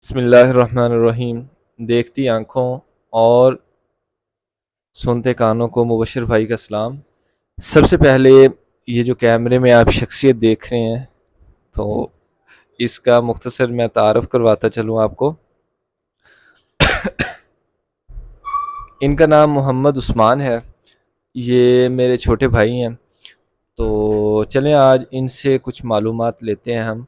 बिस्मिल्लाहिर्रहमानिर्रहीम। देखती आँखों और सुनते कानों को मुबशिर भाई का सलाम। सबसे पहले ये जो कैमरे में आप शख्सियत देख रहे हैं, तो इसका मुख्तसर मैं तारफ़ करवाता चलूँ आपको। इनका नाम मोहम्मद उस्मान है। ये मेरे छोटे भाई हैं। तो चलें आज इनसे कुछ मालूमात लेते हैं हम।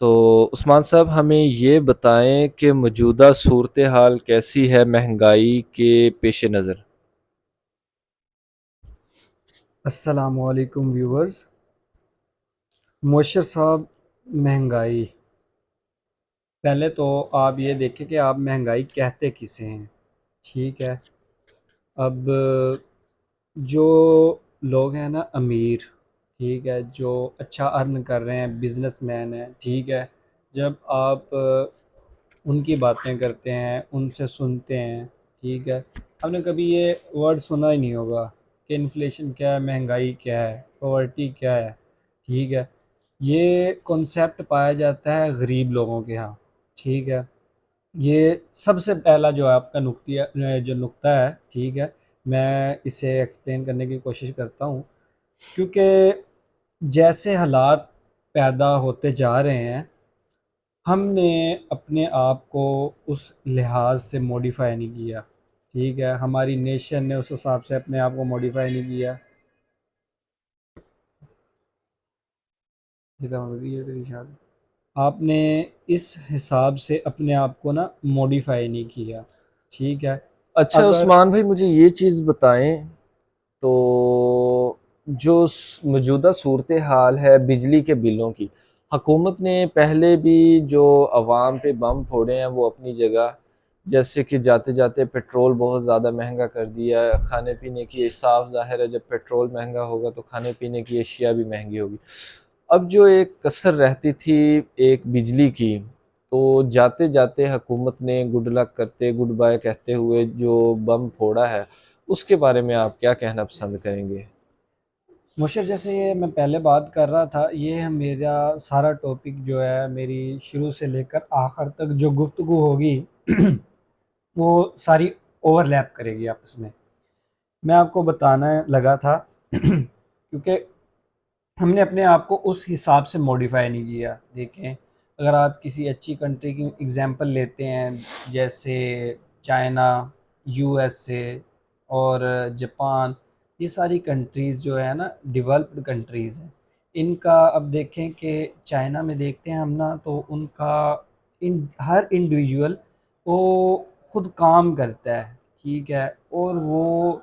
तो उस्मान साहब, हमें ये बताएं कि मौजूदा सूरत हाल कैसी है महंगाई के पेश नज़र। अस्सलामुअलैकुम व्यूवर्स। मोशर साहब, महंगाई, पहले तो आप ये देखें कि आप महंगाई कहते किसे हैं। ठीक है। अब जो लोग हैं ना अमीर, ठीक है, जो अच्छा अर्न कर रहे हैं, बिजनेसमैन हैं, ठीक है, जब आप उनकी बातें करते हैं, उनसे सुनते हैं, ठीक है, आपने कभी ये वर्ड सुना ही नहीं होगा कि इन्फ्लेशन क्या है, महंगाई क्या है, पॉवर्टी क्या है। ठीक है। ये कॉन्सेप्ट पाया जाता है गरीब लोगों के यहाँ। ठीक है। ये सबसे पहला जो है आपका नुक्तिया जो नुक्ता है, ठीक है, मैं इसे एक्सप्लेन करने की कोशिश करता हूँ। क्योंकि जैसे हालात पैदा होते जा रहे हैं, हमने अपने आप को उस लिहाज से मॉडिफाई नहीं किया। ठीक है, हमारी नेशन ने उस हिसाब से अपने आप को मॉडिफाई नहीं किया। ये तो हो गई है तेरी शादी। आपने इस हिसाब से अपने आप को ना मॉडिफाई नहीं किया। ठीक है। अच्छा अगर उस्मान भाई, मुझे ये चीज़ बताएं, तो जो मौजूदा सूरत हाल है बिजली के बिलों की, हुकूमत ने पहले भी जो अवाम पे बम फोड़े हैं वो अपनी जगह, जैसे कि जाते जाते पेट्रोल बहुत ज़्यादा महंगा कर दिया है। खाने पीने की साफ ज़ाहिर है, जब पेट्रोल महंगा होगा तो खाने पीने की अशिया भी महंगी होगी। अब जो एक कसर रहती थी एक बिजली की, तो जाते जाते हुकूमत ने गुड लक करते गुड बाय कहते हुए जो बम फोड़ा है, उसके बारे में आप क्या कहना पसंद करेंगे? मुशर, जैसे ये मैं पहले बात कर रहा था, ये मेरा सारा टॉपिक जो है, मेरी शुरू से लेकर आखिर तक जो गुफ्तगू होगी वो सारी ओवरलैप करेगी आपस में। मैं आपको बताना लगा था क्योंकि हमने अपने आप को उस हिसाब से मॉडिफाई नहीं किया। देखें, अगर आप किसी अच्छी कंट्री की एग्जांपल लेते हैं, जैसे चाइना, यूएसए और जापान, ये सारी कंट्रीज़ जो है ना डेवलप्ड कंट्रीज़ हैं। इनका अब देखें कि चाइना में देखते हैं हम ना, तो उनका इन हर इंडिविजुअल वो खुद काम करता है। ठीक है। और वो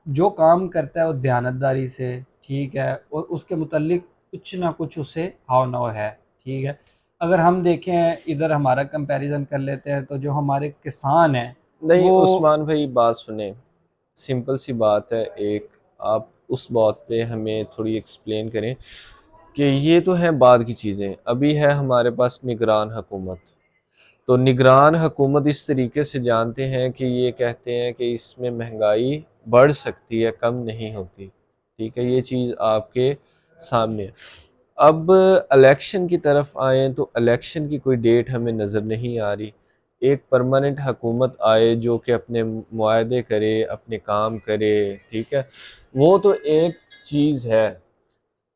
जो काम करता है वो दयानतदारी से, ठीक है, और उसके मुतल्लिक कुछ ना कुछ उसे हाव नाव है। ठीक है। अगर हम देखें, इधर हमारा कंपैरिजन कर लेते हैं, तो जो हमारे किसान हैं नहीं वो उस्मान भाई, बात सुने। सिंपल सी बात है एक, आप उस बात पे हमें थोड़ी एक्सप्लेन करें कि ये तो है बाद की चीज़ें, अभी है हमारे पास निगरान हुकूमत। तो निगरान हुकूमत इस तरीके से जानते हैं कि ये कहते हैं कि इसमें महंगाई बढ़ सकती है, कम नहीं होती। ठीक है, ये चीज़ आपके सामने है। अब इलेक्शन की तरफ आए तो इलेक्शन की कोई डेट हमें नज़र नहीं आ रही। एक परमानेंट हुकूमत आए जो कि अपने मुआहदे करे, अपने काम करे, ठीक है, वो तो एक चीज़ है।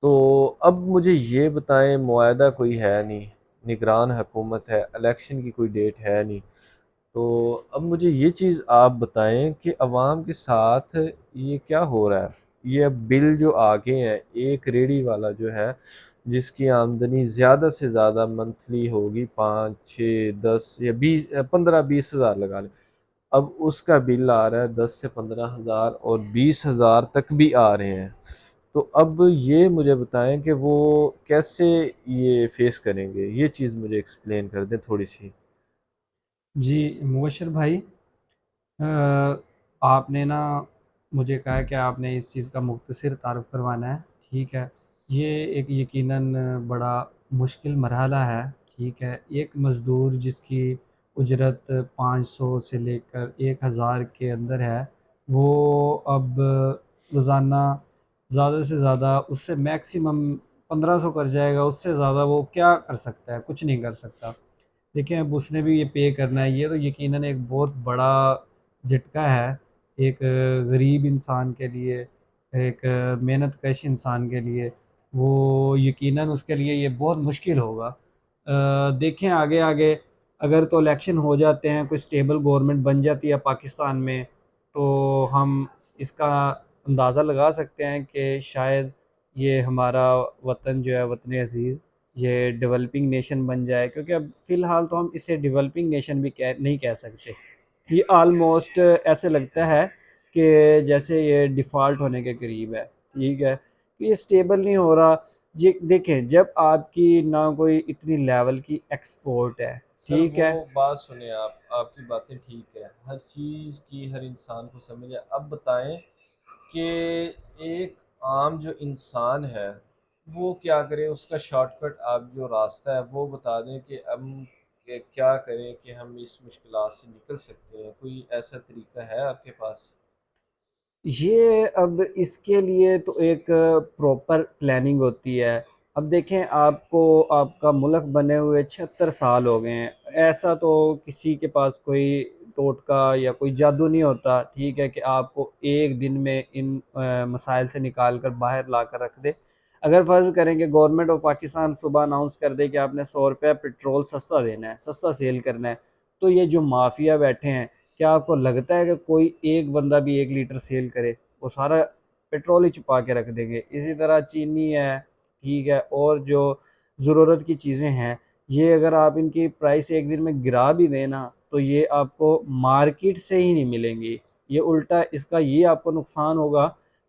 तो अब मुझे ये बताएं, मुआहदा कोई है नहीं, निगरान हुकूमत है, इलेक्शन की कोई डेट है नहीं। तो अब मुझे ये चीज़ आप बताएं कि अवाम के साथ ये क्या हो रहा है। ये अब बिल जो आगे हैं, एक रेडी वाला जो है जिसकी आमदनी ज़्यादा से ज़्यादा मंथली होगी 5, 6, 10 या 20, 15, 20 हज़ार लगा लें। अब उसका बिल आ रहा है 10 से 15 हज़ार और 20 हज़ार तक भी आ रहे हैं। तो अब ये मुझे बताएं कि वो कैसे ये फेस करेंगे, ये चीज़ मुझे एक्सप्लेन कर दें थोड़ी सी। जी मुबशर भाई, आपने ना मुझे कहा है कि आपने इस चीज़ का मुख्तसर तारुफ करवाना है। ठीक है। ये एक यकीनन बड़ा मुश्किल मरहला है। ठीक है। एक मज़दूर जिसकी उजरत 500 से लेकर 1000 के अंदर है, वो अब रोज़ाना ज़्यादा से ज़्यादा उससे मैक्सिमम 1500 कर जाएगा। उससे ज़्यादा वो क्या कर सकता है? कुछ नहीं कर सकता। देखें अब उसने भी ये पे करना है, ये तो यकीनन एक बहुत बड़ा झटका है एक गरीब इंसान के लिए, एक मेहनत कश इंसान के लिए। वो यकीनन उसके लिए ये बहुत मुश्किल होगा। देखें आगे आगे अगर तो इलेक्शन हो जाते हैं, कोई स्टेबल गवर्नमेंट बन जाती है पाकिस्तान में, तो हम इसका अंदाज़ा लगा सकते हैं कि शायद ये हमारा वतन जो है, वतन अज़ीज़, ये डेवलपिंग नेशन बन जाए। क्योंकि अब फ़िलहाल तो हम इसे डेवलपिंग नेशन भी कह नहीं कह सकते। ये ऑलमोस्ट ऐसे लगता है कि जैसे ये डिफ़ॉल्ट होने के करीब है, ठीक है? ये स्टेबल नहीं हो रहा। जी देखें, जब आपकी ना कोई इतनी लेवल की एक्सपोर्ट है, सर ठीक वो है? बात सुने आप, आपकी बातें ठीक है, हर चीज़ की हर इंसान को समझ है। अब बताएं कि एक आम जो इंसान है वो क्या करे, उसका शॉर्टकट आप जो रास्ता है वो बता दें कि हम क्या करें कि हम इस मुश्किलात से निकल सकते हैं। कोई ऐसा तरीका है आपके पास? ये अब इसके लिए तो एक प्रॉपर प्लानिंग होती है। अब देखें, आपको आपका मुल्क बने हुए 76 साल हो गए हैं। ऐसा तो किसी के पास कोई टोटका या कोई जादू नहीं होता, ठीक है, कि आपको एक दिन में इन मसाइल से निकाल कर बाहर ला कर रख दे। अगर फ़र्ज़ करें कि गवर्नमेंट ऑफ पाकिस्तान सुबह अनाउंस कर दे कि आपने 100 रुपये पेट्रोल सस्ता देना है, सस्ता सेल करना है, तो ये जो माफिया बैठे हैं, क्या आपको लगता है कि कोई एक बंदा भी 1 लीटर सेल करे? वो सारा पेट्रोल ही छुपा के रख देंगे। इसी तरह चीनी है, ठीक है, और जो ज़रूरत की चीज़ें हैं, ये अगर आप इनकी प्राइस एक दिन में गिरा भी दें ना, तो ये आपको मार्केट से ही नहीं मिलेंगी। ये उल्टा इसका ये आपको नुकसान होगा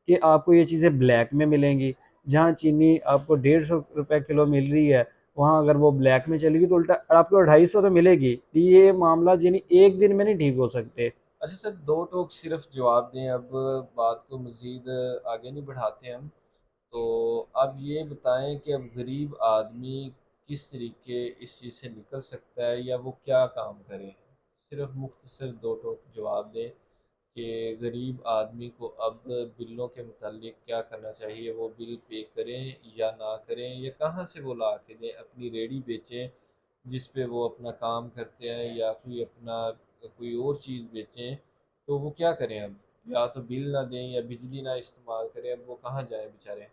कि आपको ये चीज़ें ब्लैक में मिलेंगी। जहाँ चीनी आपको 150 रुपए किलो मिल रही है, वहाँ अगर वो ब्लैक में चलेगी तो उल्टा आपको 250 तो मिलेगी। ये मामला यानी एक दिन में नहीं ठीक हो सकते। अच्छा सर, दो टोक सिर्फ जवाब दें, अब बात को मज़ीद आगे नहीं बढ़ाते हम। तो अब ये बताएं कि अब गरीब आदमी किस तरीके इस चीज़ से निकल सकता है, या वो क्या काम करे। सिर्फ मुख्तसर दो टोक जवाब दें कि गरीब आदमी को अब बिलों के मुतालिक क्या करना चाहिए। वो बिल पे करें या ना करें, या कहाँ से वो ला के दें, अपनी रेडी बेचें जिस पे वो अपना काम करते हैं, या कोई अपना कोई और चीज़ बेचें। तो वो क्या करें अब? या तो बिल ना दें या बिजली ना इस्तेमाल करें, अब वो कहाँ जाएं बेचारे।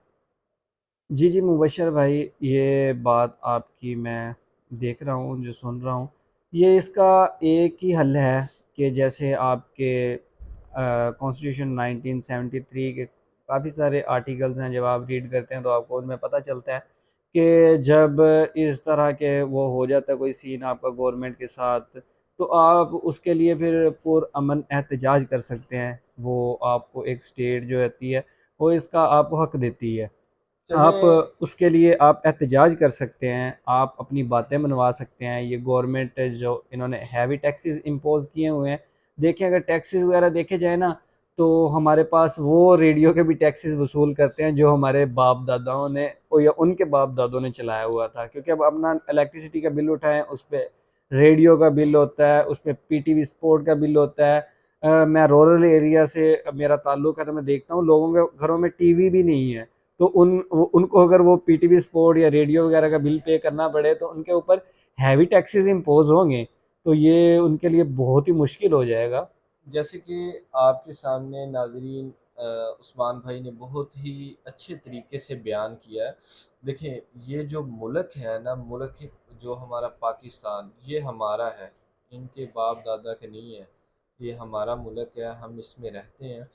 जी, जी, मुबशर भाई, ये बात आपकी मैं देख रहा हूँ, जो सुन रहा हूँ। ये इसका एक ही हल है कि जैसे आपके कॉन्स्टिट्यूशन 1973 के काफ़ी सारे आर्टिकल्स हैं, जब आप रीड करते हैं तो आपको उनमें पता चलता है कि जब इस तरह के वो हो जाता है कोई सीन आपका गवर्नमेंट के साथ, तो आप उसके लिए फिर पुरअमन एहतजाज कर सकते हैं। वो आपको एक स्टेट जो रहती है, वो इसका आपको हक देती है। आप चलें। उसके लिए आप एहतजाज कर सकते हैं, आप अपनी बातें मनवा सकते हैं। ये गवर्नमेंट जो इन्होंने हैवी टैक्सेस इम्पोज़ किए हुए हैं, देखें अगर टैक्सेस वगैरह देखे जाए ना, तो हमारे पास वो रेडियो के भी टैक्सेस वसूल करते हैं जो हमारे बाप दादाओं ने या उनके बाप दादों ने चलाया हुआ था। क्योंकि अब अपना इलेक्ट्रिसिटी का बिल उठाएं, उस पर रेडियो का बिल होता है, उस पर पीटीवी स्पोर्ट का बिल होता है। मैं रूरल एरिया से मेरा ताल्लुक़ है, तो मैं देखता हूँ लोगों के घरों में टीवी भी नहीं है। तो उनको अगर वो पीटीवी स्पोर्ट या रेडियो वगैरह का बिल पे करना पड़े, तो उनके ऊपर हैवी टैक्सेस इम्पोज होंगे। तो ये उनके लिए बहुत ही मुश्किल हो जाएगा। जैसे कि आपके सामने नाज़रीन, उस्मान भाई ने बहुत ही अच्छे तरीके से बयान किया है। देखें, ये जो मुल्क है ना, मुल्क जो हमारा पाकिस्तान, ये हमारा है, इनके बाप दादा के नहीं है। ये हमारा मुल्क है, हम इसमें रहते हैं।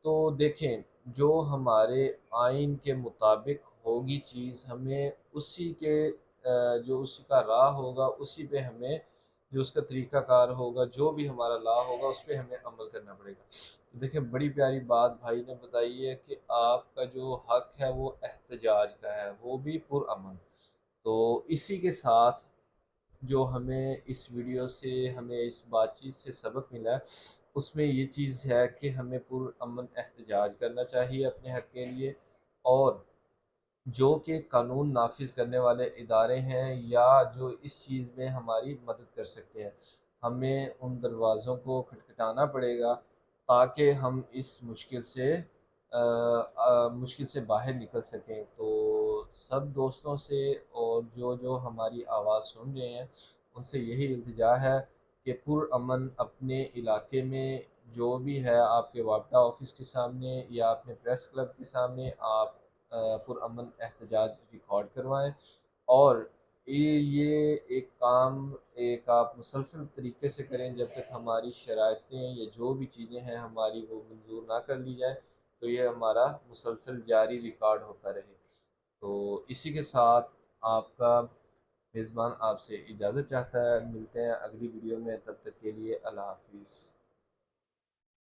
तो देखें, जो हमारे आइन के मुताबिक होगी चीज़, हमें उसी के जो उसका राह होगा उसी पे हमें, जो उसका तरीक़ाकार होगा, जो भी हमारा लॉ होगा उस पे हमें अमल करना पड़ेगा। तो देखिए, बड़ी प्यारी बात भाई ने बताई है कि आपका जो हक है वो एहतजाज का है, वो भी पुरअमन। तो इसी के साथ जो हमें इस वीडियो से, हमें इस बातचीत से सबक मिला है, उसमें ये चीज़ है कि हमें पुरअमन एहतजाज करना चाहिए अपने हक के लिए। और जो कि कानून नाफिज करने वाले इदारे हैं या जो इस चीज़ में हमारी मदद कर सकते हैं, हमें उन दरवाज़ों को खटखटाना पड़ेगा ताकि हम इस मुश्किल से बाहर निकल सकें। तो सब दोस्तों से, और जो जो हमारी आवाज़ सुन रहे हैं, उनसे यही इल्तिजा है कि पुरअमन अपने इलाके में जो भी है, आपके वापडा ऑफिस के सामने या अपने प्रेस क्लब के सामने आप पुरअमन एहतजाज रिकॉर्ड करवाएं। और ये एक काम एक आप मुसलसल तरीके से करें जब तक हमारी शराइतें या जो भी चीज़ें हैं हमारी वो मंजूर ना कर ली जाए, तो ये हमारा मुसलसल जारी रिकॉर्ड होता रहे। तो इसी के साथ आपका मेज़बान आपसे इजाज़त चाहता है। मिलते हैं अगली वीडियो में, तब तक के लिए अल्लाह हाफिज़।